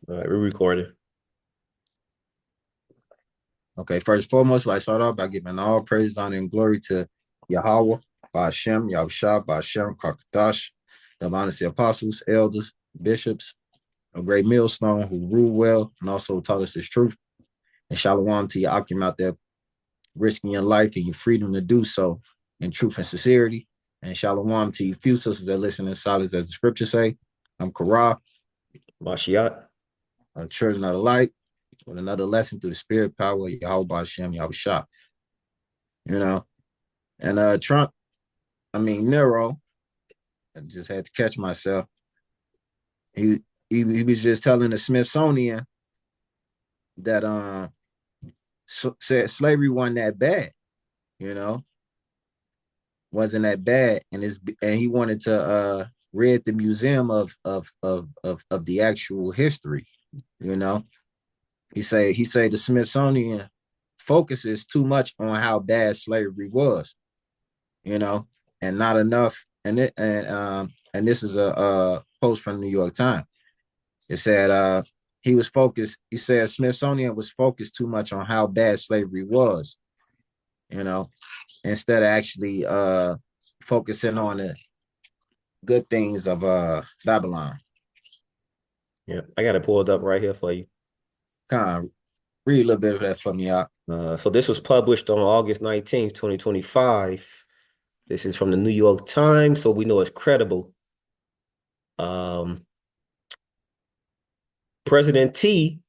All right, we're recording. Okay, first and foremost, I start off by giving all praise, honor, and glory to Yahweh, Ba'ashem, Yahushua, Ba'ashem, Kakadash, the Honesty apostles, elders, bishops, a great millstone who rule well and also taught us his truth. And shalom to your Akim out there, risking your life and your freedom to do so in truth and sincerity. And shalom to you few sisters that listen in silence, as the scriptures say. I'm Karah, Mashiach. a children of the light, with another lesson through the spirit power of Yahweh, Ba'ashem, Yahushua. You know, and Nero, I just had to catch myself. He he was just telling the Smithsonian that said slavery wasn't that bad, you know, wasn't that bad, and he wanted to read the museum of the actual history, you know. He say the Smithsonian focuses too much on how bad slavery was, you know, and not enough. And this is a post from the New York Times. It said he said Smithsonian was focused too much on how bad slavery was, you know, instead of actually focusing on the good things of Babylon. Yeah, I got it pulled up right here for you. Kind of read a little bit of that for me out. So this was published on August 19th, 2025. This is from the New York Times, so we know it's credible. Um, President T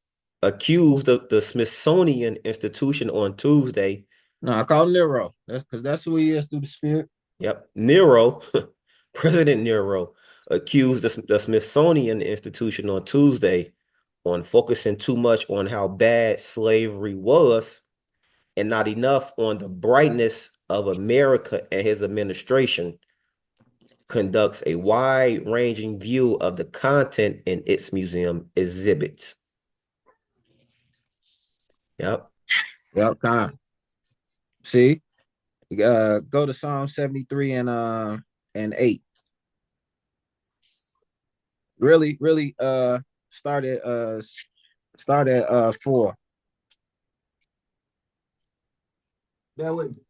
accused the Smithsonian Institution on Tuesday. No, I call him Nero. That's because that's who he is through the spirit. Yep, Nero, President Nero accused the Smithsonian Institution on Tuesday on focusing too much on how bad slavery was and not enough on the brightness of America, and his administration conducts a wide-ranging view of the content in its museum exhibits. Yep. Yep, kind of. See, go to Psalm 73 and 8. Really start at 4. Bear with me.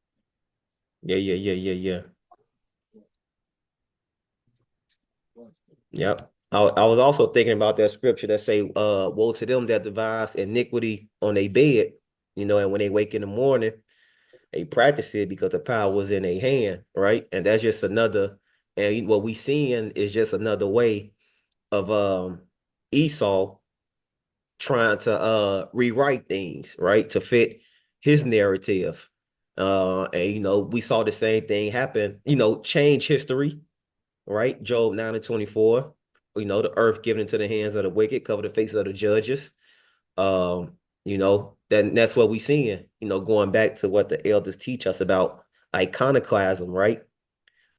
Yeah. Yep. I was also thinking about that scripture that say, woe to them that devise iniquity on their bed, and when they wake in the morning, they practice it because the power was in their hand, right? And that's just another, and what we seeing is just another way of Esau trying to rewrite things, right, to fit his narrative. And we saw the same thing happen, change history, right? Job 9:24, the earth given into the hands of the wicked, cover the faces of the judges. That's what we seeing, going back to what the elders teach us about iconoclasm, right?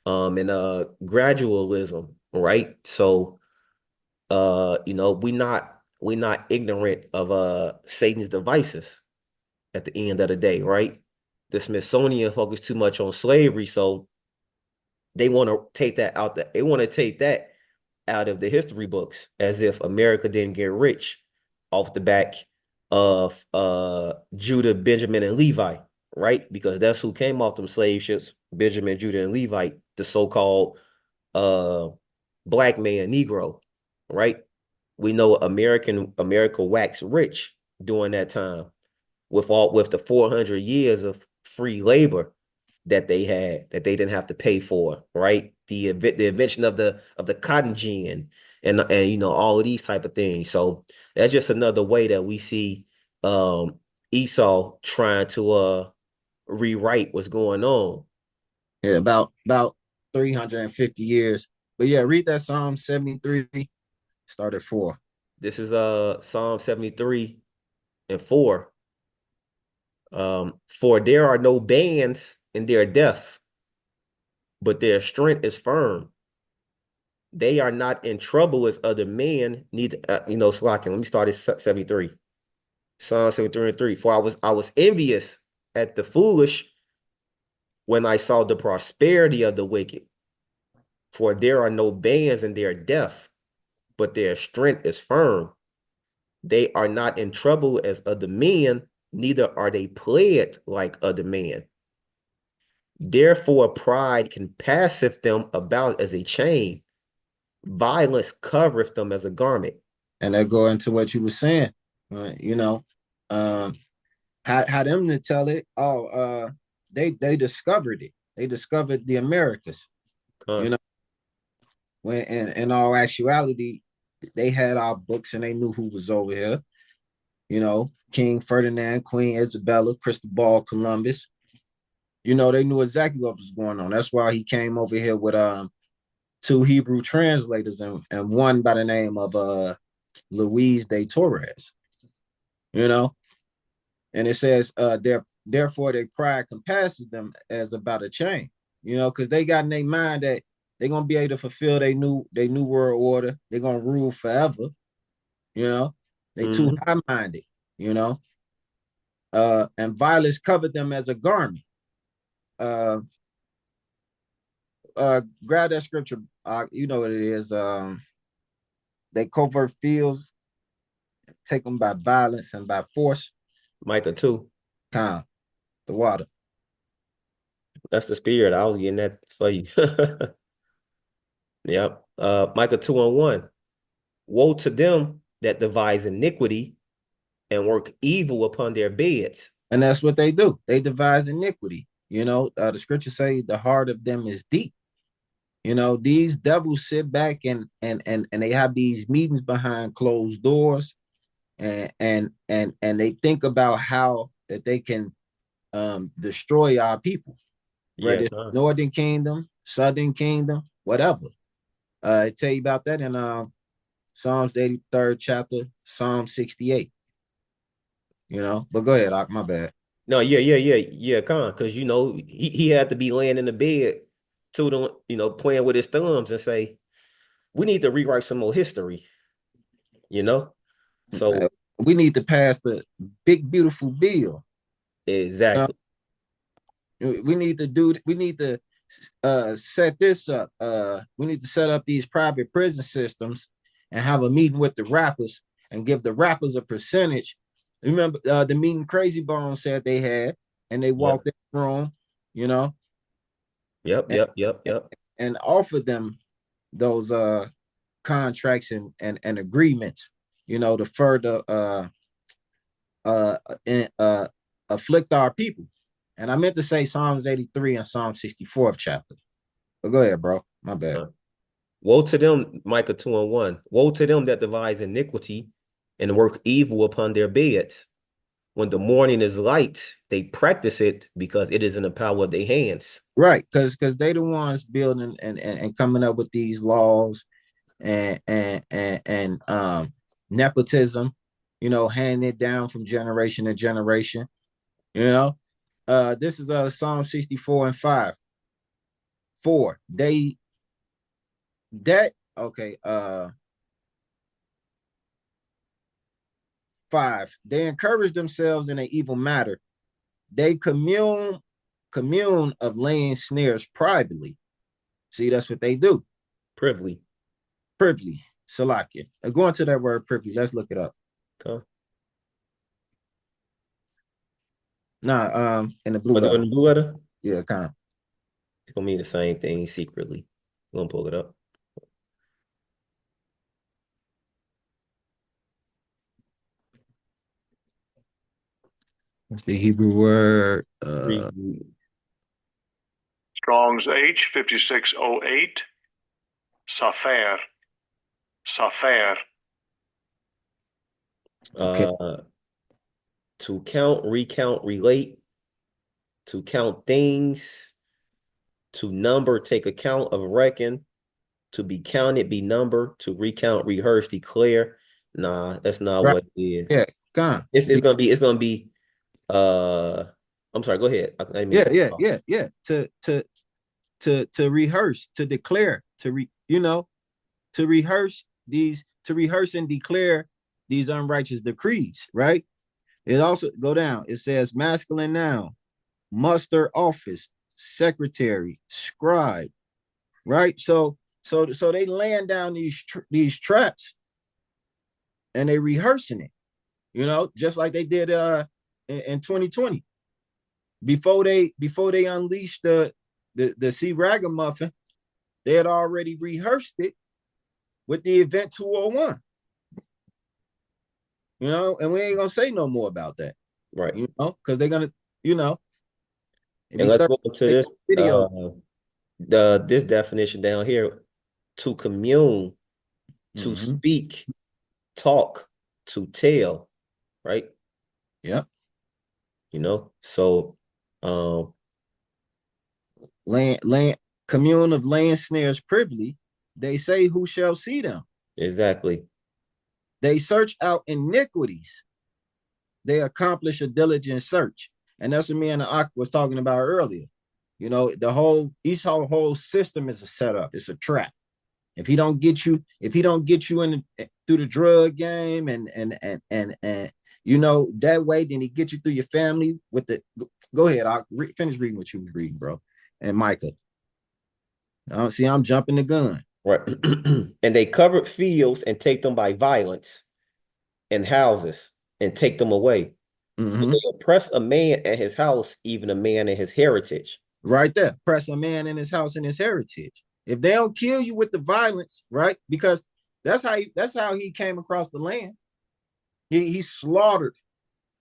And gradualism, right? So we not ignorant of Satan's devices at the end of the day, right? The Smithsonian focused too much on slavery, so they want to take that out. They want to take that out of the history books, as if America didn't get rich off the back of Judah, Benjamin, and Levi, right? Because that's who came off them slave ships: Benjamin, Judah, and Levi, the so-called uh black man, Negro, right? We know America waxed rich during that time with the 400 years of free labor that they had, that they didn't have to pay for, right? The invention of the cotton gin, and all of these type of things. So that's just another way that we see Esau trying to rewrite what's going on. Yeah, about 350 years. But yeah, read that Psalm 73, start at 4. This is Psalm 73 and 4. For there are no bands in their death, but their strength is firm. They are not in trouble as other men, neither, slacking. Let me start at 73. Psalm 73 and 3. For I was envious at the foolish when I saw the prosperity of the wicked. For there are no bands in their death, but their strength is firm. They are not in trouble as other men, neither are they plagued like other men. Therefore, pride can passeth them about as a chain, violence covereth them as a garment. And that go into what you were saying. You know, um, how them to tell it? Oh, they discovered it. They discovered the Americas. Uh, You know, when in all actuality, they had our books and they knew who was over here. You know, King Ferdinand, Queen Isabella, Cristobal Columbus. You know, they knew exactly what was going on. That's why he came over here with two Hebrew translators and one by the name of Luis de Torres. You know, and it says therefore their pride compasses them as about a chain. You know, because they got in their mind that they're gonna be able to fulfill their new world order. They're gonna rule forever. You know, they too mhm. high minded. You know, and violence covered them as a garment. Uh, grab that scripture. You know what it is. They covert fields, take them by violence and by force. Micah 2. Calm the water. That's the spirit. I was getting that for you. Yep. Micah 2 and 1. Woe to them that devise iniquity and work evil upon their beds. And that's what they do. They devise iniquity. You know, the scriptures say the heart of them is deep. You know, these devils sit back and they have these meetings behind closed doors and they think about how that they can destroy our people, Yeah, whether it's Northern Kingdom, Southern Kingdom, whatever. I tell you about that in Psalms 83rd chapter, Psalm 68. You know, but go ahead, my bad. no, yeah, because he had to be laying in the bed to them, playing with his thumbs and say, we need to rewrite some more history, you know? Uh, So we need to pass the big beautiful bill. exactly. We need to do. We need to set this up. We need to set up these private prison systems and have a meeting with the rappers and give the rappers a percentage. Remember the meeting Crazy Bones said they had, and they Yeah. walked in the room, you know, Yep, and, yep, yep, yep. and offered them those contracts and agreements, you know, to further uh, uh, afflict our people. And I meant to say Psalms 83 and Psalm 64th chapter. But go ahead, bro. My bad. Uh, Woe to them, Micah 2 and 1. Woe to them that devise iniquity and work evil upon their beds. When the morning is light, they practice it because it is in the power of their hands. Right, because they the ones building and coming up with these laws and nepotism, you know, handing it down from generation to generation. You know, this is Psalm 64 and 5. 4. They that okay, 5. They encourage themselves in an evil matter. They commune of laying snares privately. See, that's what they do. Privily. Privily, Salakia. Going to that word privily, let's look it up. Okay. Nah, in the blue But letter. in the blue letter, Yeah, kind of. it's gonna mean the same thing secretly. I'm gonna pull it up. What's the Hebrew word? Read. Strong's H 5608. Safer. Safer. Okay. Uh, to count, recount, relate, to count things, to number, take account of, reckon, to be counted, be numbered, to recount, rehearse, declare. Nah, that's not Right. what it is. Yeah, kind It's gonna be I'm sorry, go ahead. I didn't mean to yeah, cut yeah, you off. yeah, yeah. To rehearse, to declare, to rehearse and declare these unrighteous decrees, right? It also go down. It says masculine noun, muster office, secretary, scribe, right? So they laying down these traps and they rehearsing it, just like they did in 2020. Before they unleashed the C Ragamuffin, they had already rehearsed it with the event 201. And we ain't gonna say no more about that, Right. because they're gonna, it'd And be let's 30 go into this video. this definition down here: to commune, to Mm-hmm. speak, talk, to tell, right? Yep. So um Land commune of land snares privily, they say who shall see them. exactly. They search out iniquities. They accomplish a diligent search. And that's what me and the Ak was talking about earlier. Each whole system is a setup. It's a trap. If he don't get you in through the drug game and that way, then he get you through your family with the. Go ahead, I'll finish reading what you was reading, bro. And Micah, see, I'm jumping the gun. Right. And they covered fields and take them by violence, and houses and take them away. So Mm-hmm. they oppress a man at his house, even a man in his heritage. Right there, press a man in his house and his heritage. If they don't kill you with the violence, right? Because that's how he came across the land. He slaughtered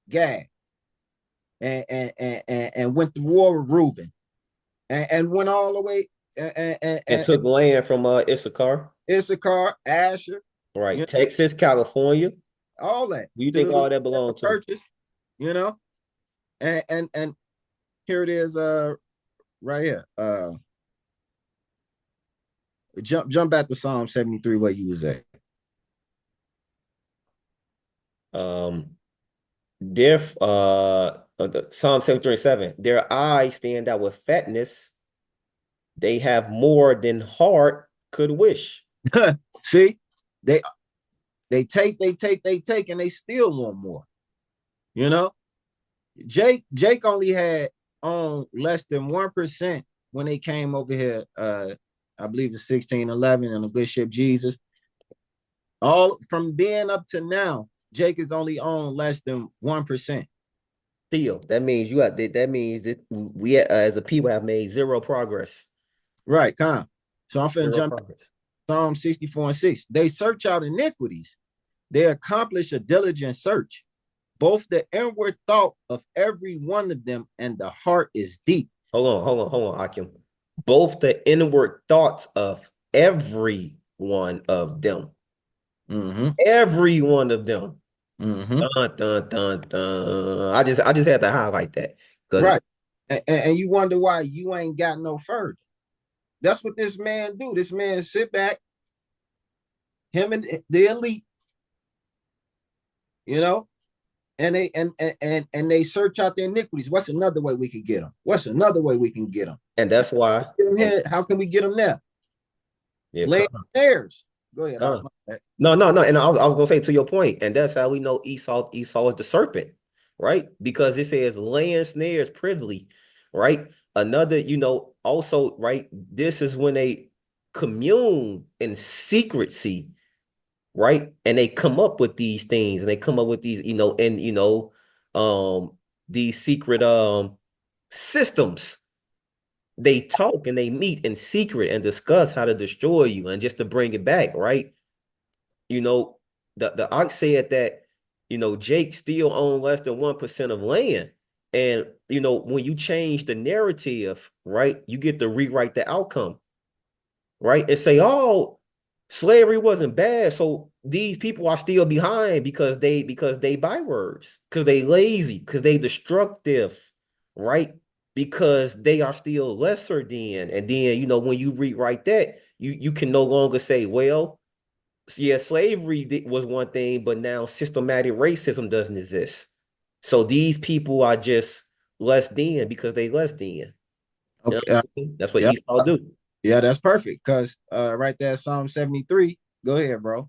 Gad and went to war with Reuben and went all the way And and took land from Issachar, Issachar, Asher, you right? know, Texas, California. all that Who you to think the all that belonged to? purchase, you know, and here it is, right here. Jump back to Psalm 73 where you was at. Um, their Psalm 73:7. Their eyes stand out with fatness. They have more than heart could wish. See, they they take, and they still want more. You know, Jake only had on less than 1% when they came over here. I believe it's 1611 on the good ship Jesus. All from then up to now, Jake is only on less than 1%. Still, that means you got that. That means that we as a people have made zero progress. Right, Con. So I'm finna Zero jump progress. Psalm 64 and 6. They search out iniquities. They accomplish a diligent search. Both the inward thought of every one of them and the heart is deep. Hold on, Akim. Both the inward thoughts of every one of them. Mm-hmm. Every one of them. Mm-hmm. Dun, dun, dun, dun. I just had to highlight that because Right. And you wonder why you ain't got no further. That's what this man do. This man sit back, him and the elite, you know, and they search out the iniquities. What's another way we can get them? What's another way we can get them? and that's why Get them and here. How can we get them there? yeah, Lay stairs. Go ahead. come. No. And I was gonna say to your point, and that's how we know Esau is the serpent, right? Because it says laying snares privily, right? Another, also, right? This is when they commune in secrecy, right? And they come up with these things, and they come up with these, um, these secret systems. They talk and they meet in secret and discuss how to destroy you and just to bring it back, right? you know, the ox said that, Jake still owned less than 1% of land. And, when you change the narrative, right, you get to rewrite the outcome, right? And say, oh, slavery wasn't bad. So these people are still behind because they bywords, because they lazy, because they destructive, right? Because they are still lesser than. And then, when you rewrite that, you can no longer say, well, yeah, slavery was one thing, but now systematic racism doesn't exist. So these people are just less than because they less than. You know Okay. what I'm saying? That's what Yeah. Esau do. Yeah, that's perfect. Cause right there, Psalm 73. Go ahead, bro.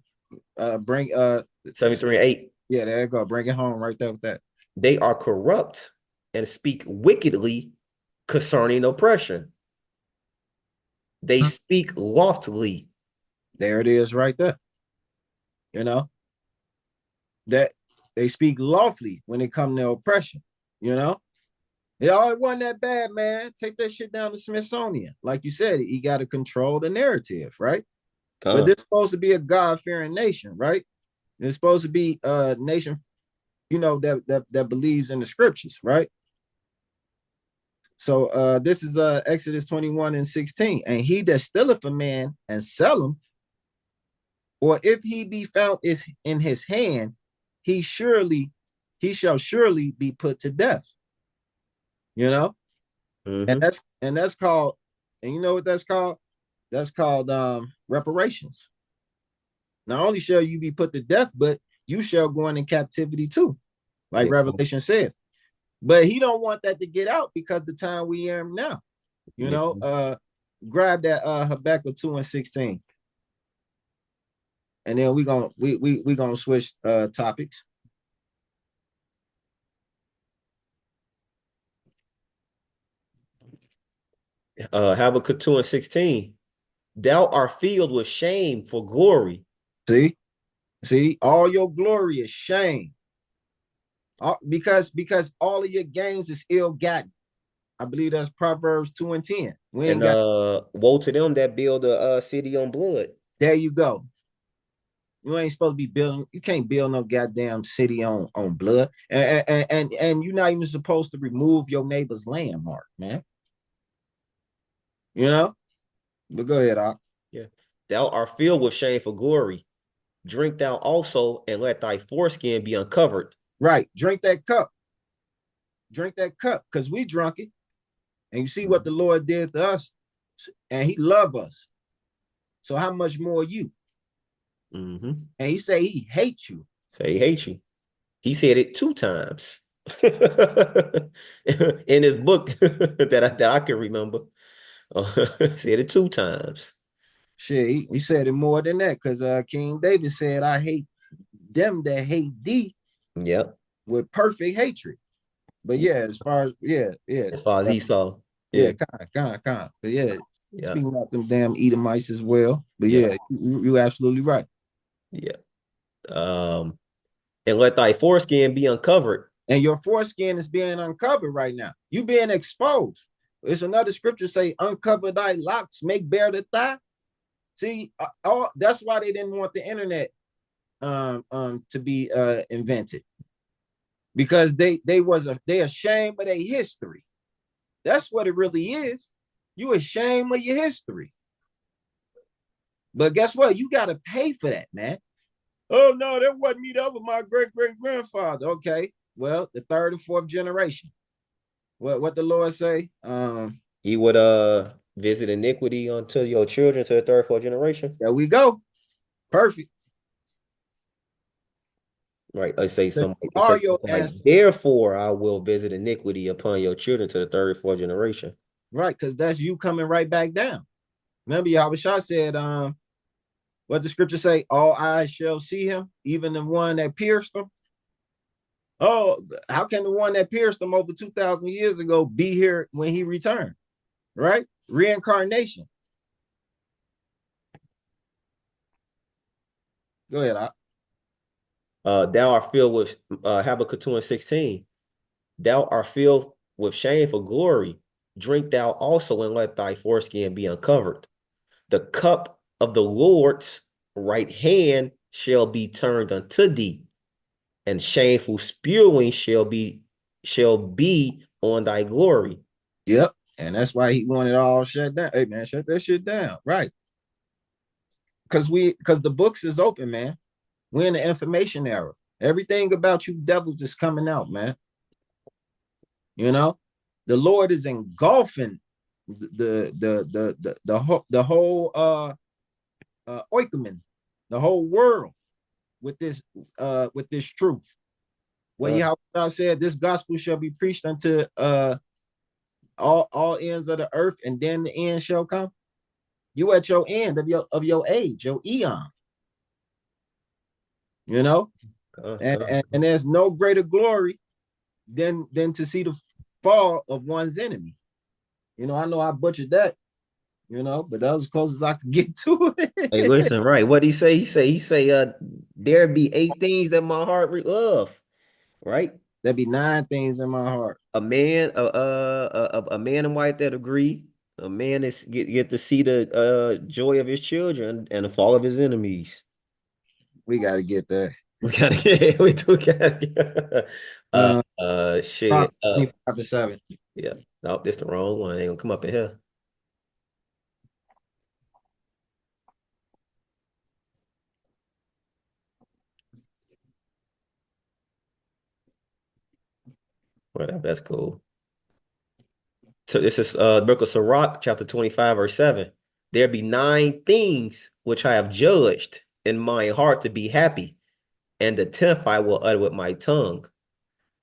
Bring 73:8. yeah, there you go. Bring it home right there with that. They are corrupt and speak wickedly concerning oppression. They speak loftily. There it is right there. You know. that they speak lawfully when it comes to oppression. You know, it wasn't that bad, man. Take that shit down to Smithsonian. Like you said, he got to control the narrative, right? But Con. this is supposed to be a God-fearing nation, right? It's supposed to be a nation, that believes in the scriptures, right? So this is Exodus 21 and 16. And he that stealeth a man and sell him, or if he be found is in his hand, he shall surely be put to death. You know, and Mm-hmm. that's called, and you know what that's called? That's called reparations. Not only shall you be put to death, but you shall go into captivity too, like Yeah. Revelation says. But he don't want that to get out because the time we are in now. You Yeah. know, grab that Habakkuk 2 and 16. And then we gonna switch topics. Habakkuk 2 and 16. Thou art filled with shame for glory. See, all your glory is shame. Because all of your gains is ill gotten. I believe that's Proverbs 2 and 10. We ain't And got woe to them that build a city on blood. there you go. You ain't supposed to be building. You can't build no goddamn city on blood, and you're not even supposed to remove your neighbor's landmark, man. You know. But go ahead, Doc. Yeah. Thou art filled with shame for glory. Drink thou also, and let thy foreskin be uncovered. Right, drink that cup. Drink that cup, because we drunk it, and you see what the Lord did to us, and He loved us. So how much more you? Mm-hmm. And He say He hates you. Say he hates you. He said it 2 times in his book that I can remember. Said it 2 times. Shit, he said it more than that, because King David said, "I hate them that hate thee Yep. with perfect hatred." But yeah, as far as As far as he saw. yeah, Yeah. kind of. But yeah, Yeah. speaking about them damn Edomites as well. But Yeah. yeah, you absolutely right. Yeah. Um, and let thy foreskin be uncovered. And your foreskin is being uncovered right now. You being exposed. It's another scripture say, "Uncover thy locks, make bare the thigh." See, that's why they didn't want the internet to be invented, because they ashamed of their history. That's what it really is. You ashamed of your history. But guess what? You got to pay for that, man. Oh no, that wasn't me. That was my great great grandfather. Okay, well, the third and fourth generation. What the Lord say? He would visit iniquity unto your children to the third, fourth generation. There we go. Perfect. Right. I say That something like, it are say your something like, ancestors, therefore I will visit iniquity upon your children to the third, fourth generation. right? Because that's you coming right back down. Remember, Yahushua said, what the scripture say? All eyes shall see him, even the one that pierced him. Oh, how can the one that pierced him over 2,000 years ago be here when he returned? Right? Reincarnation. Go ahead. Thou art filled with Habakkuk 2 and 16. Thou art filled with shame for glory. Drink thou also, and let thy foreskin be uncovered. The cup of the Lord's right hand shall be turned unto thee, and shameful spewing shall be on thy glory. Yep. And that's why he wanted all shut down. Hey man, shut that shit down. Right. Because the books is open, man. We're in the information era. Everything about you devils is coming out, man. You know, the Lord is engulfing the whole oikomen, the whole world with this truth. What Uh, Yahweh said, this gospel shall be preached unto all ends of the earth, and then the end shall come. You at your end of your age, your eon, you know, uh, and, uh. and, and there's no greater glory than to see the fall of one's enemy. I know I butchered that, but that was as close as I could get to Hey, it. listen, right? What did he say? He say, There be 8 things that my heart love, right? There be 9 things in my heart. A man, a man and wife that agree. A man is get to see the joy of his children and the fall of his enemies. We got to get that. We gotta get, we do gotta get, Uh, Prop shit. 25 and 7. Yeah. No, this the wrong one. Ain't gonna come up in here. Whatever, that's cool. So this is the book of Sirach, chapter 25, verse 7. There be 9 things which I have judged in my heart to be happy, and the 10th I will utter with my tongue.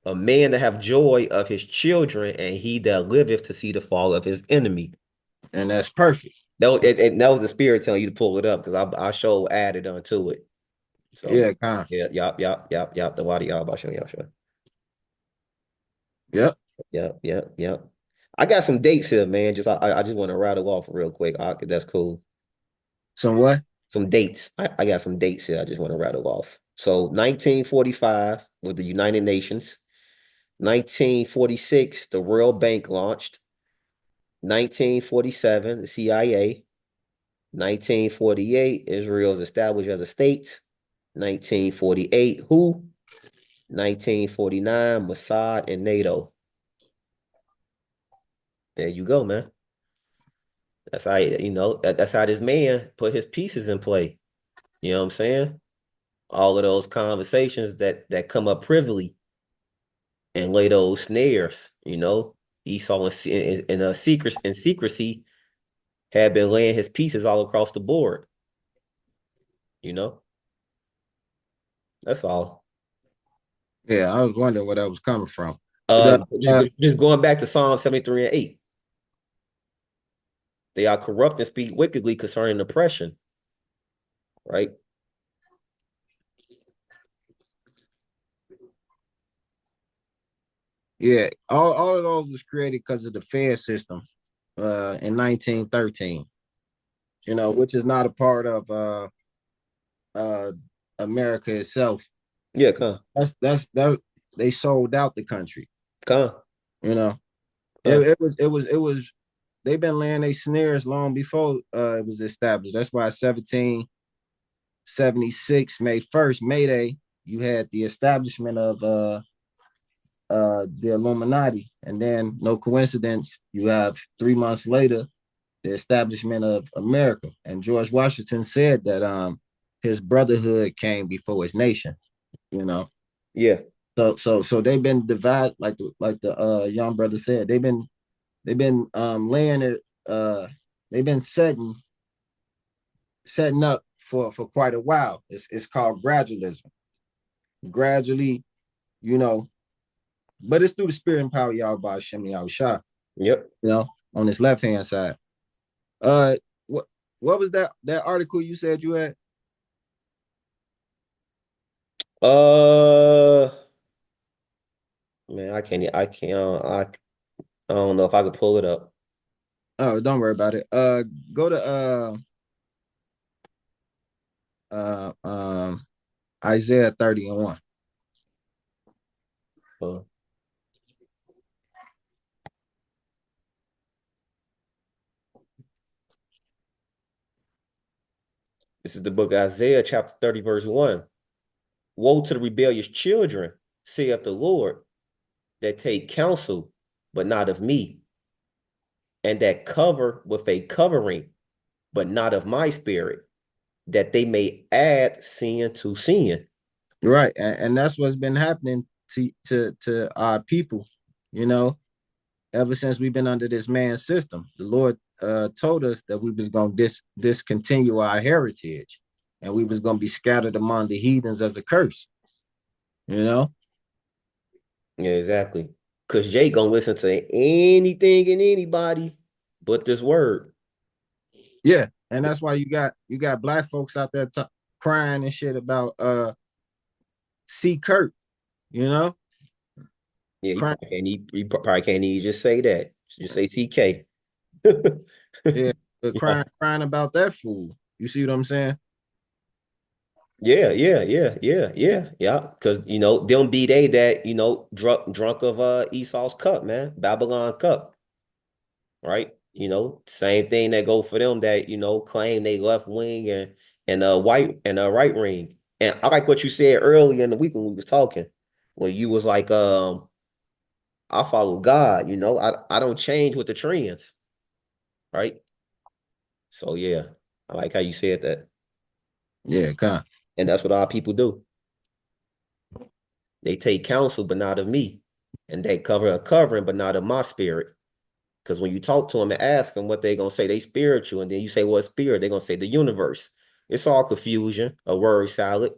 A man to have joy of his children, and he that liveth to see the fall of his enemy. And that's perfect. That was the spirit telling you to pull it up because I show added onto it. So Yeah, con. yeah, yep. The wadi y'all, y'all show. Yep. Yep. I got some dates here, man. I just want to rattle off real quick. That's cool. So what? Some dates. I got some dates here. I just want to rattle off. So 1945 with the United Nations. 1946, the World Bank launched. 1947, the CIA. 1948, Israel is established as a state. 1948, WHO. 1949, Mossad and NATO. There you go, man. That's how that's how this man put his pieces in play. You know what I'm saying? All of those conversations that come up privily and lay those snares. Esau in secrecy had been laying his pieces all across the board. You know, that's all. Yeah, I was wondering where that was coming from. The, Just going back to Psalm 73 and 8. They are corrupt and speak wickedly concerning oppression, right? yeah, all of those was created because of the Fed system in 1913, which is not a part of uh America itself. Yeah, come, That they sold out the country, come, you know. It, come. it was they've been laying their snares long before it was established. That's why 1776, May 1st, May Day, you had the establishment of the Illuminati. And then, no coincidence, you have 3 months later the establishment of America. And George Washington said that his brotherhood came before his nation. You know, Yeah, so they've been divided, like the young brother said. They've been laying it. They've been setting up for quite a while. It's called gradualism. Gradually, you know, but it's through the spirit and power of Yahweh Shem Yahushua, yep. on his left hand side. Uh, what was that article you said you had? Uh, man, I don't know if I could pull it up. Oh, don't worry about it. Go to uh um Isaiah 30:1. Uh, this is the book of Isaiah, chapter 30, verse 1. Woe to the rebellious children, saith the Lord, that take counsel, but not of me, and that cover with a covering, but not of my spirit, that they may add sin to sin. Right, and that's what's been happening to our people. You know, ever since we've been under this man system, the Lord told us that we was gonna discontinue our heritage, and we was gonna be scattered among the heathens as a curse. You know, Yeah, exactly. Because Jay gonna listen to anything and anybody but this word. yeah, and that's why you got black folks out there crying and shit about C. Kurt. You know, Yeah, crying. you probably can't even just say that. Just say CK. Yeah, Yeah, crying about that fool. You see what I'm saying? Yeah. Because them be they that drunk of Esau's cup, man, Babylon cup, right? Same thing that go for them that claim they left wing and white and right ring. And I like what you said earlier in the week when we was talking, when you was like, I follow God, I don't change with the trends, right? So yeah, I like how you said that. Yeah, con. And that's what our people do. They take counsel, but not of me. And they cover a covering, but not of my spirit. Because when you talk to them and ask them what they're going to say, they spiritual. And then you say, what spirit? They're going to say the universe. It's all confusion, a word salad.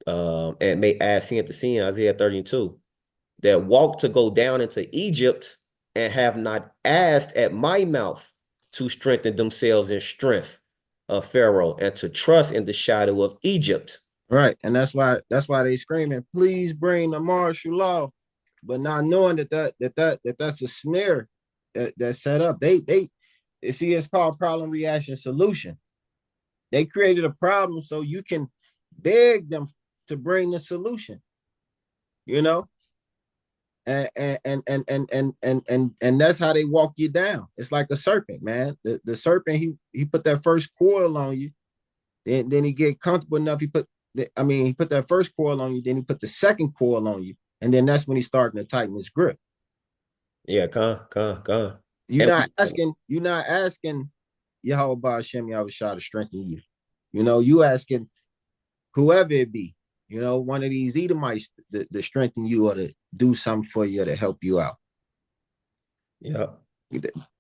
And may ask sin to sin, Isaiah 32. That walk to go down into Egypt and have not asked at my mouth to strengthen themselves in strength of Pharaoh and to trust in the shadow of Egypt. Right. And that's why they screaming, please bring the martial law, but not knowing that's a snare that's set up. They you see it's called problem reaction solution. They created a problem so you can beg them to bring the solution, you know? And that's how they walk you down. It's like a serpent, man. The serpent, he put that first coil on you, then he get comfortable enough. He put that first coil on you, then he put the second coil on you, and then that's when he's starting to tighten his grip. Yeah, con. You're And not asking, you're not asking Yahweh Hashem Yahweh Shah to strengthen you. You asking whoever it be, one of these Edomites to strengthen you or to do something for you or to help you out. yeah.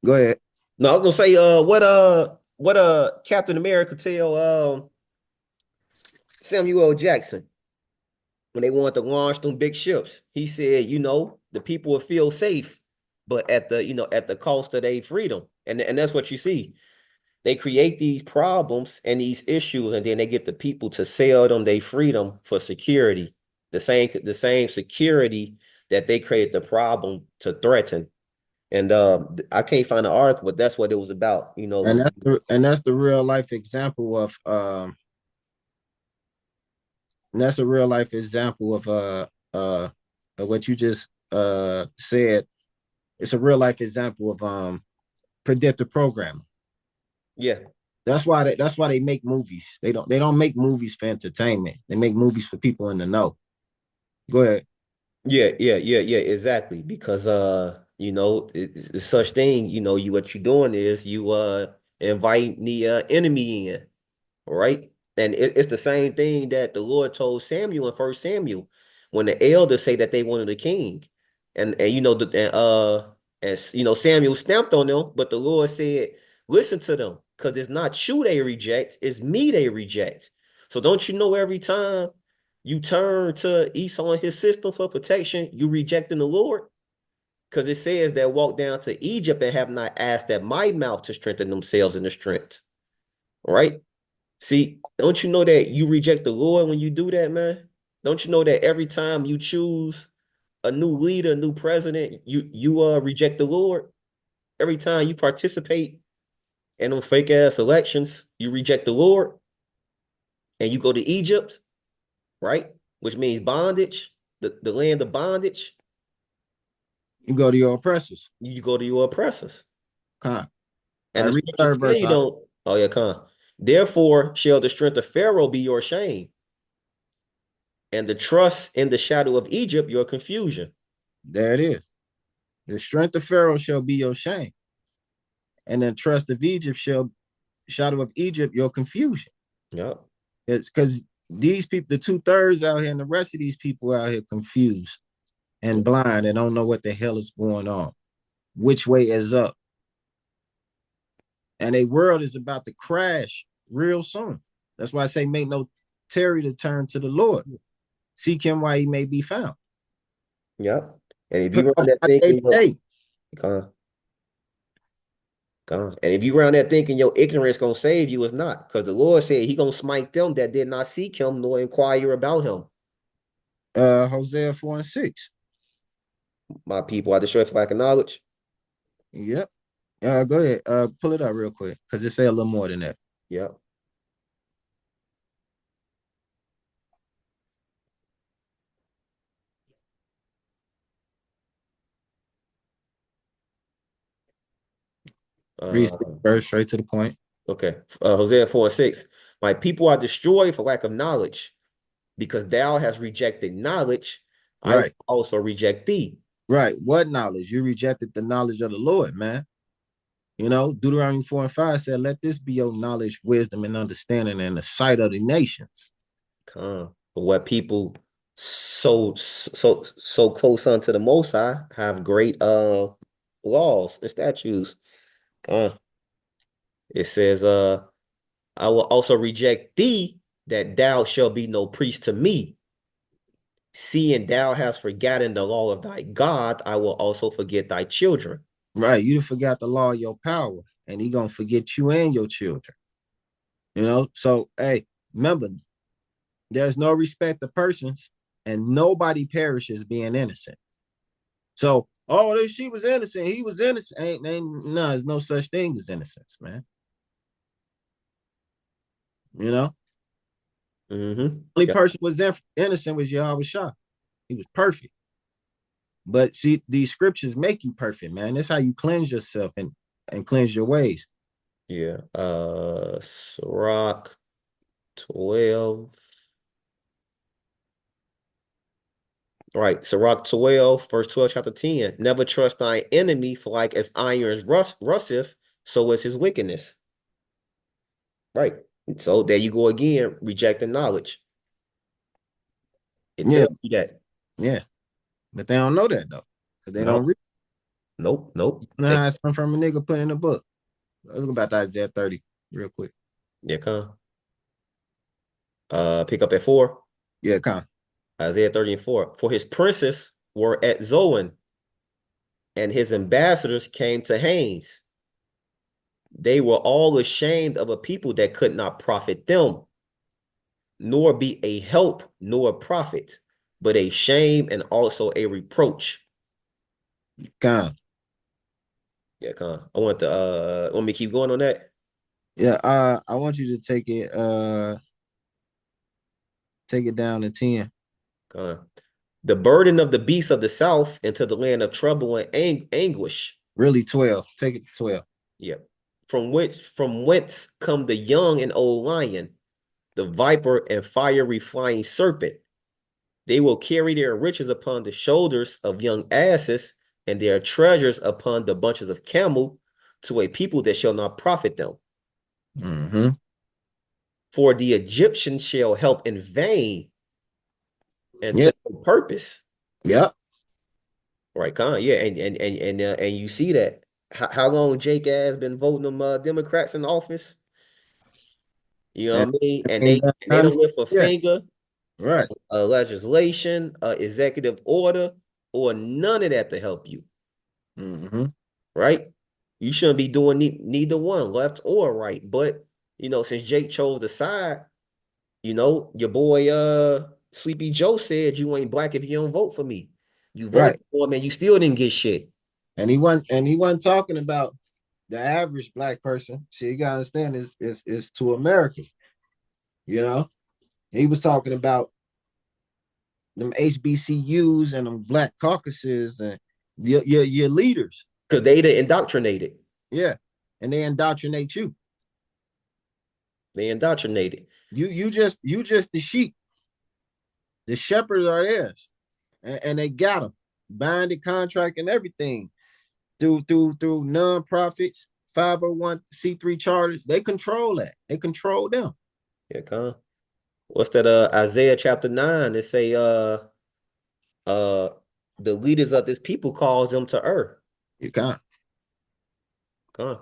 Go ahead. No, I was gonna say, what Captain America tell Samuel L. Jackson when they wanted to launch them big ships. He said, the people will feel safe, but at the cost of their freedom. And that's what you see. They create these problems and these issues, and then they get the people to sell them their freedom for security. The same security that they created the problem to threaten. And I can't find the article, but that's what it was about. And that's the real life example of what you just said. It's a real life example of predictive programming. yeah, That's why they make movies. They don't make movies for entertainment. They make movies for people in the know. Go ahead. yeah, exactly. Because it's such thing, what you're doing is you invite the enemy in. Right? And it's the same thing that the Lord told Samuel in First Samuel when the elders say that they wanted a king, and Samuel stamped on them, but the Lord said, "Listen to them, because it's not you they reject, it's me they reject." So don't you know every time you turn to Esau and his system for protection, you rejecting the Lord? Because it says that walk down to Egypt and have not asked at my mouth to strengthen themselves in the strength. Right? See, don't you know that you reject the Lord when you do that, man? Don't you know that every time you choose a new leader, a new president, you reject the Lord? Every time you participate in them fake ass elections, you reject the Lord and you go to Egypt, right? Which means bondage, the land of bondage. You go to your oppressors. You go to your oppressors. Con. I And the read the scriptures third tell verse. you don't. Oh yeah, come. Therefore shall the strength of Pharaoh be your shame, and the trust in the shadow of Egypt your confusion. There it is. The strength of Pharaoh shall be your shame, and the trust of Egypt shall shadow of Egypt your confusion. Yep. It's because these people, the 2/3 out here, and the rest of these people out here confused and blind and don't know what the hell is going on. Which way is up? And a world is about to crash real soon. That's why I say make no tarry to turn to the Lord. Seek him while he may be found. Yep. And if Put you off round that my day thinking to day. gone, gone. And if you round that thinking your ignorance gonna save you, it's not. Because the Lord said he gonna smite them that did not seek him nor inquire about him. Hosea 4:6. My people are destroyed for lack of knowledge. Yep. Go ahead. Pull it up real quick because it say a little more than that. Yep. Read Uh, verse straight to the point. okay. Hosea 4 and 6. My people are destroyed for lack of knowledge, because thou hast rejected knowledge, I will Right. also reject thee. Right. What knowledge? You rejected the knowledge of the Lord, man. You know, Deuteronomy 4 and 5 said, let this be your knowledge, wisdom, and understanding in the sight of the nations. But what people so close unto the Most High have great laws and statutes. Uh, it says, I will also reject thee, that thou shalt be no priest to me. Seeing thou hast forgotten the law of thy God, I will also forget thy children. Right. You forgot the law of your power, and he gonna forget you and your children. You know, so hey, remember, there's no respect to persons, and nobody perishes being innocent. So, oh, she was innocent, he was innocent. No, there's no such thing as innocence, man. You know, Mm-hmm. only Yeah, person was innocent was Yahweh Shah. He was perfect. But see, these scriptures make you perfect, man. That's how you cleanse yourself and cleanse your ways. yeah. Sirach 12. Right. Sirach 12, verse 12, chapter 10. Never trust thine enemy, for like as iron rusteth, so is his wickedness. Right. So there you go again, rejecting knowledge. It Yeah, tells you that. yeah. But they don't know that though. Because they don't No, read. nope, nope. You know how it's come from a nigga put in a book. Let's look about Isaiah 30 real quick. Yeah, come. Pick up at 4. Yeah, come. Isaiah 30 and 4. For his princes were at Zoan, and his ambassadors came to Hanes. They were all ashamed of a people that could not profit them, nor be a help nor a profit, but a shame and also a reproach. Come. Yeah, con. I want me to keep going on that. Yeah, I want you to take it down to 10. Con. The burden of the beasts of the south into the land of trouble and anguish. Really 12. Take it to 12. Yep. From whence come the young and old lion, the viper and fiery flying serpent. They will carry their riches upon the shoulders of young asses, and their treasures upon the bunches of camel, to a people that shall not profit them. Mm-hmm. For the Egyptians shall help in vain and Yeah. to no purpose. Yep. Right, Con? Yeah, and you see that. How long Jake has been voting them Democrats in office? You know And what I mean? And ain't they done and they nothing don't for lift a yeah. finger, Right. legislation, executive order, or none of that to help you. Mm-hmm. Right? You shouldn't be doing neither one, left or right. But since Jake chose the side, your boy Sleepy Joe said you ain't black if you don't vote for me. You voted Right. for him and you still didn't get shit. And he wasn't talking about the average black person. See, you gotta understand is to America, you know. He was talking about them HBCUs and them black caucuses and your leaders. Because they the indoctrinated. Yeah. And they indoctrinate you. They indoctrinated. You just the sheep. The shepherds are theirs. And they got them. Binding contract and everything through non-profits, 501c3 charters. They control that. They control them. Yeah, con. What's that? Isaiah chapter 9. They say uh the leaders of this people calls them to earth. You can't. Con.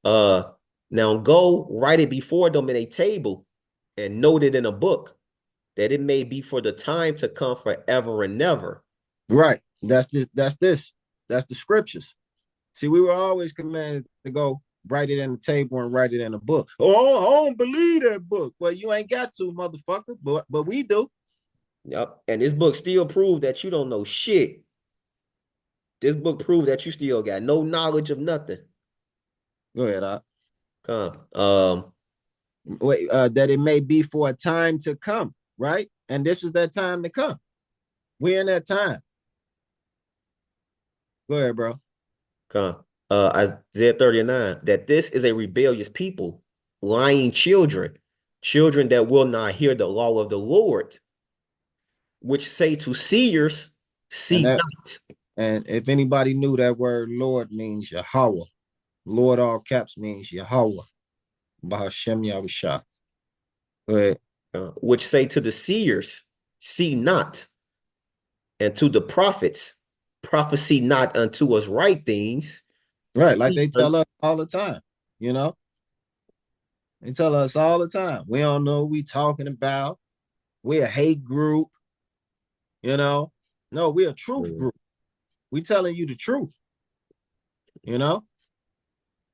Uh Now go write it before them in a table and note it in a book, that it may be for the time to come forever and never. Right. That's the scriptures. See, we were always commanded to go write it in the table and write it in a book. Oh, I don't believe that book. Well, you ain't got to, motherfucker. But we do. Yep. And this book still proved that you don't know shit. This book proved that you still got no knowledge of nothing. Go ahead. Con. Wait, that it may be for a time to come, right? And this is that time to come. We're in that time. Go ahead, bro. Con. Isaiah 39, that this is a rebellious people, lying children, children that will not hear the law of the Lord, which say to seers, And see that, not. and if anybody knew that word Lord means Yahweh, Lord all caps means Yahweh. Bahashem Yahushua. Go ahead. Which say to the seers, see not, and to the prophets, prophesy not unto us right things. Right, like Speak they tell us all the time, you know? They tell us all the time. We don't know what we talking about. We're a hate group, you know? No, we're a truth group. We telling you the truth, you know?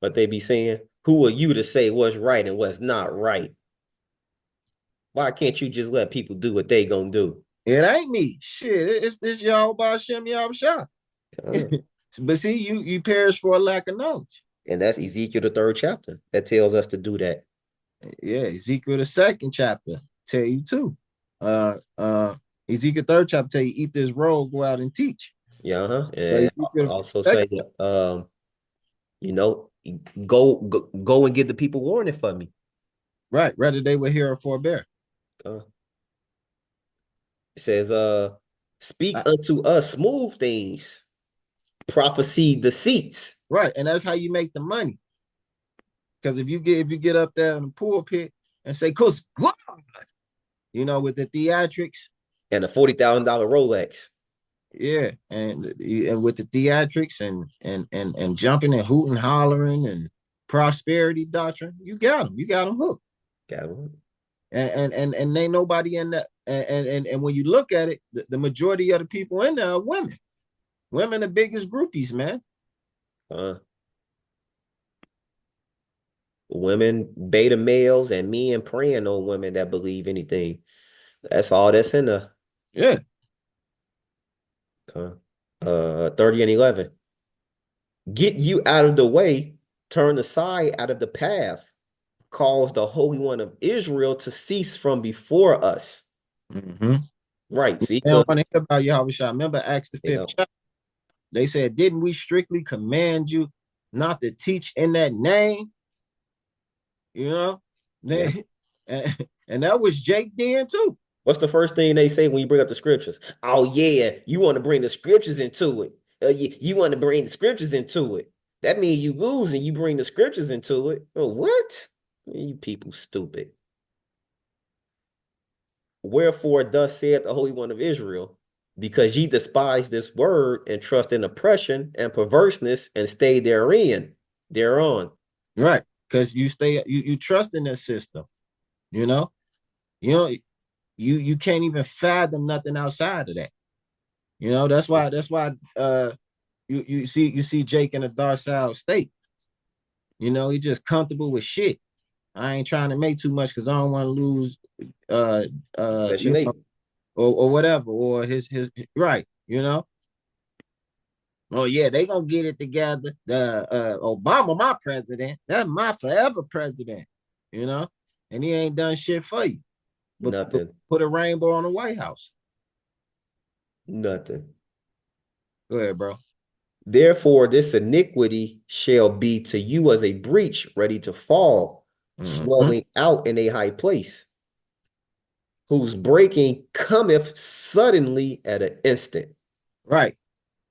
But they be saying, who are you to say what's right and what's not right? Why can't you just let people do what they gonna do? It ain't me. Shit, it's this y'all by Shem Yahushua. Uh, But see, you perish for a lack of knowledge. and that's Ezekiel the third chapter that tells us to do that. Yeah, Ezekiel the second chapter tell you too. Ezekiel third chapter tell you eat this roll, go out and teach. Yeah, But and Ezekiel the also second, say, you know, go and get the people warning for me. right, rather they would hear or forbear. Uh, it says, speak Uh, unto us smooth things, prophecy deceits. right, and that's how you make the money. Because if you get up there in the pulpit and say, "Cause God," with the theatrics, And a $40,000 Rolex. yeah, and with the theatrics and jumping and hooting, hollering and prosperity doctrine, you got them hooked. Got one. And ain't nobody in that. And when you look at it, the majority of the people in there are women. Women the biggest groupies, man. Uh, women, beta males, and men preying on women that believe anything. That's all that's in the Yeah, 30 and 11. Get you out of the way, turn aside out of the path, cause the Holy One of Israel to cease from before us. mm-hmm. Right. See, They don't because want to hear about Yahweh Shah. Remember Acts the you fifth know, chapter. They said, "Didn't we strictly command you not to teach in that name?" You know, yeah. they, and that was Jake then too. What's the first thing they say when you bring up the scriptures? Oh yeah, you want to bring the scriptures into it. You want to bring the scriptures into it. That means you lose and you bring the scriptures into it. Oh, what? You people stupid. Wherefore, thus saith the Holy One of Israel, because ye despise this word and trust in oppression and perverseness and stay thereon. Right. Because you trust in that system, you know. You know, you can't even fathom nothing outside of that. That's why you see Jake in a docile state. He just comfortable with shit. I ain't trying to make too much because I don't want to lose uh Section 8. or whatever, or his right, Oh yeah, they gonna get it together. The Obama, my president, that's my forever president, you know, and he ain't done shit for you, but Nothing. put a rainbow on the White House. Nothing. Go ahead, bro. Therefore, this iniquity shall be to you as a breach ready to fall, Mm-hmm. swelling out in a high place, whose breaking cometh suddenly at an instant. Right,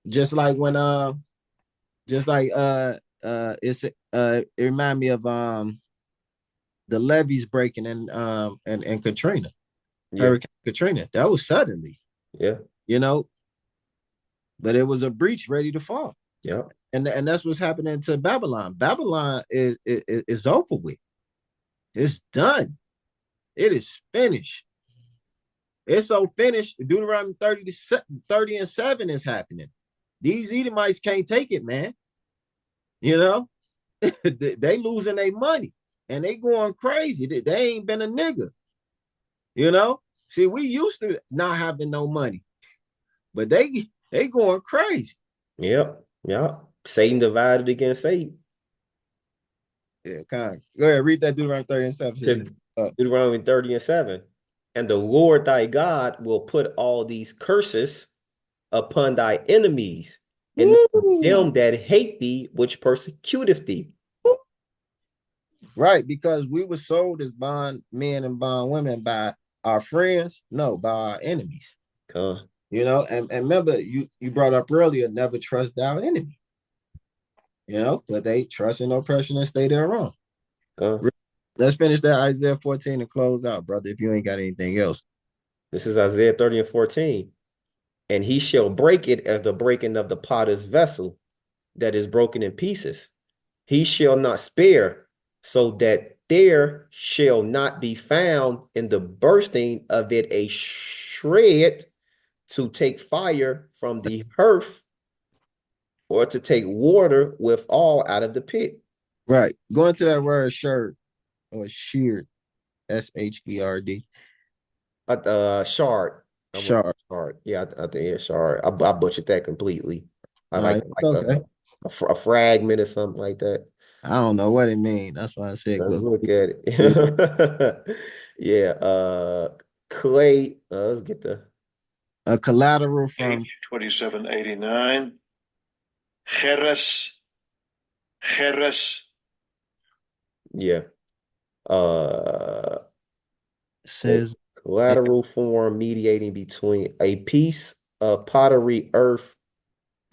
just like when just like it remind me of the levees breaking and Katrina, Yeah, Hurricane Katrina. That was suddenly, yeah, you know, but it was a breach ready to fall. yeah. And that's what's happening to Babylon. Babylon is over with. It's done. It is finished. It's so finished. Deuteronomy 30 and 7 is happening. These Edomites can't take it, man. You know, they losing their money and they going crazy. They ain't been a nigga. You know, see, we used to not having no money, but they going crazy. Yep. Yep. Satan divided against Satan. Yeah, kind. Go ahead, read that Deuteronomy 30 and 7 since it's To up. Deuteronomy 30 and 7. And the Lord thy God will put all these curses upon thy enemies and Woo! them that hate thee, which persecuteth thee. Right, because we were sold as bond men and bond women by our friends, no, by our enemies. Come, And remember, you brought up earlier, never trust our enemy. But they trust in oppression and stay there wrong. come. Let's finish that Isaiah 14 and close out, brother, if you ain't got anything else. This is Isaiah 30 and 14. And he shall break it as the breaking of the potter's vessel that is broken in pieces. He shall not spare, so that there shall not be found in the bursting of it a shred to take fire from the hearth or to take water with all out of the pit. Right. Going to that word shirt or sheared, Sherd. Shard. I went Shard. shard. Yeah, I think it's shard. I butchered that completely. I All like right. Okay. a fragment or something like that. I don't know what it means. That's why I said Let's go. look at Read. it. Yeah, clay. Let's get the A collateral from H2789. Geres, Geres. yeah. Uh a says collateral form mediating between a piece of pottery, earth,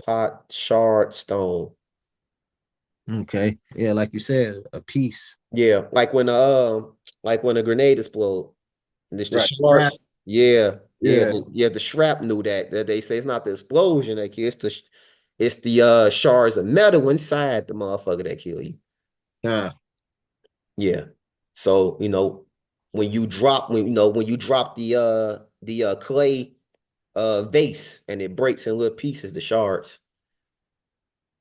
pot, shard, stone. okay. Yeah, like you said, a piece. Yeah, like when a grenade explode. And it's the Right. Scrap. shards. Yeah, yeah, Yeah. yeah. The shrapnel that they say it's not the explosion that kills. It's the shards of metal inside the motherfucker that kill you. Yeah. Yeah. So when you drop the clay vase and it breaks in little pieces, the shards.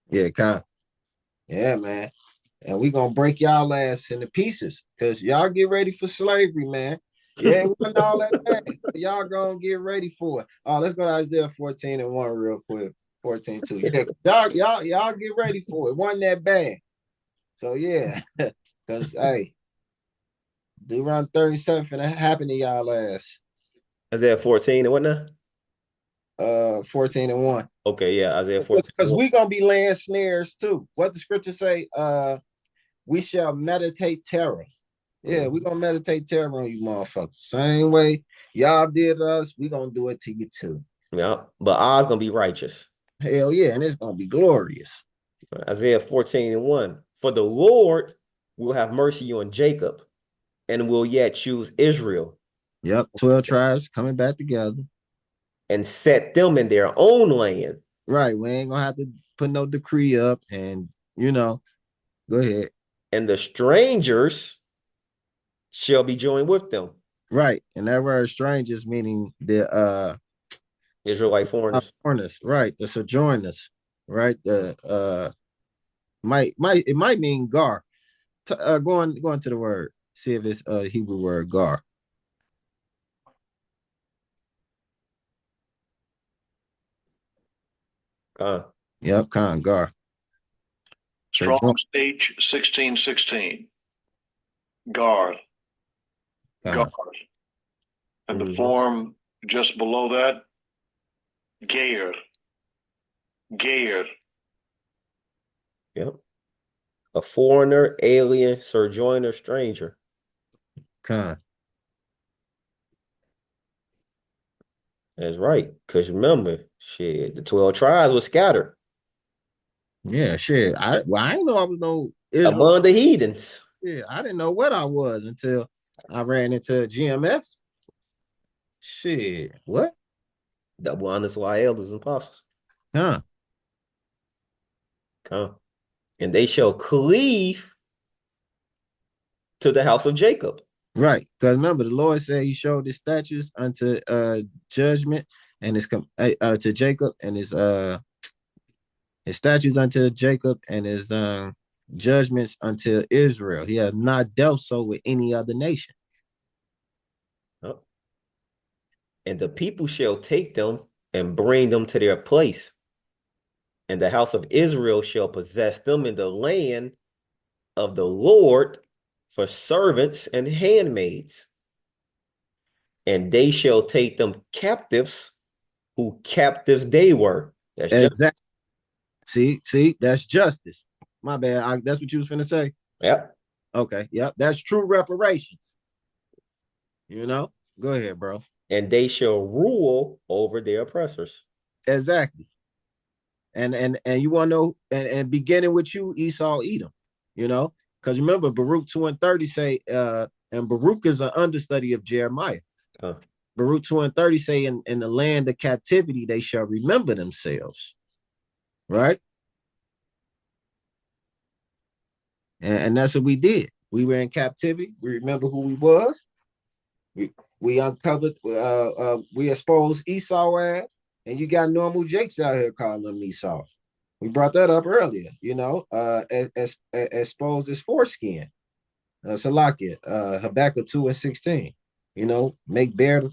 Yeah, kind. Yeah, man. And we gonna break y'all ass into pieces because y'all get ready for slavery, man. Yeah, it wasn't all that bad. So y'all gonna get ready for it. Oh, let's go to Isaiah 14 and 1 real quick. 14 2. Yeah, y'all get ready for it. It wasn't that bad. So yeah, because hey, do around 37 finna happen to y'all ass. Isaiah 14 and whatnot. 14 and 1. Okay, yeah, Isaiah 14 and Because 1. we gonna be laying snares too. What the scripture say? We shall meditate terror. Yeah, we Mhm. gonna meditate terror on you motherfuckers. Same way y'all did us, we gonna do it to you too. Yeah, but Oz gonna be righteous. Hell yeah, and it's gonna be glorious. Isaiah 14 and 1. For the Lord will have mercy on Jacob and will yet choose Israel Yep, 12 tribes coming back together. and set them in their own land. Right, we ain't gonna have to put no decree up and go ahead. And the strangers shall be joined with them. Right, and that word strangers meaning the Israelite foreigners. foreigners, right? The sojourners, right? The might it might mean gar. Going to the word, see if it's a Hebrew word gar. Uh, Yep, Khan gar. Sojourn, Strong's H1616. Guard, Khan. guard. And the mhm. form just below that, Gayer, Gayer. Yep. A foreigner, alien, sojourner, stranger. Khan. That's right. Because remember, shit, the 12 tribes were scattered Yeah, shit. I didn't know I was no Israel. among the heathens. Yeah, I didn't know what I was until I ran into GMFs. Shit, what? That were honest why elders and apostles. Huh? Come. And they shall cleave to the house of Jacob. Right. Because remember, the Lord said He showed His statutes unto judgment and to Jacob and his statutes unto Jacob and his judgments unto Israel. He has not dealt so with any other nation. Oh. And the people shall take them and bring them to their place. And the house of Israel shall possess them in the land of the Lord for servants and handmaids, and they shall take them captives who captives they were. That's just Exactly. See, that's justice. My bad. That's what you was finna say. yep. Okay, yep, that's true reparations. You know, go ahead, bro. And they shall rule over their oppressors. Exactly. And you want to know, and beginning with you, Esau, Edom. You know, because remember, Baruch 2:30 say, and Baruch is an understudy of Jeremiah. Huh. Baruch 2:30 say, in the land of captivity, they shall remember themselves. Right? And that's what we did. We were in captivity. We remember who we was. We uncovered, we exposed Esau ass, and you got normal Jakes out here calling them Esau. We brought that up earlier, exposed his foreskin. Salakia, Habakkuk 2:16. Make bare,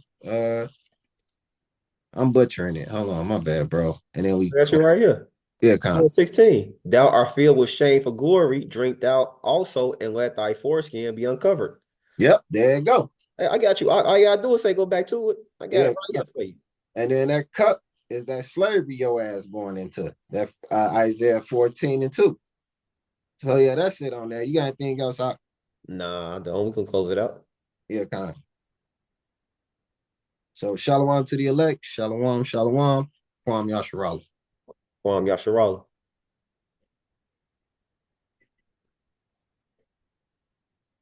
I'm butchering it. Hold on, my bad, bro. And then I got you right here. yeah, kind of. 16. Thou art filled with shame for glory. Drink thou also, and let thy foreskin be uncovered. Yep, there you go. Hey, I got you. All you gotta do is say go back to it. I got it Yeah, right here for you. and then that cup is that slavery your ass going into. That Isaiah 14:2. So yeah, that's it on that. You got anything else out? Nah, don't. We can close it out. Yeah, kind of. So shalom to the elect. Shalom, shalom. Kwam Yasharala. Yasharala.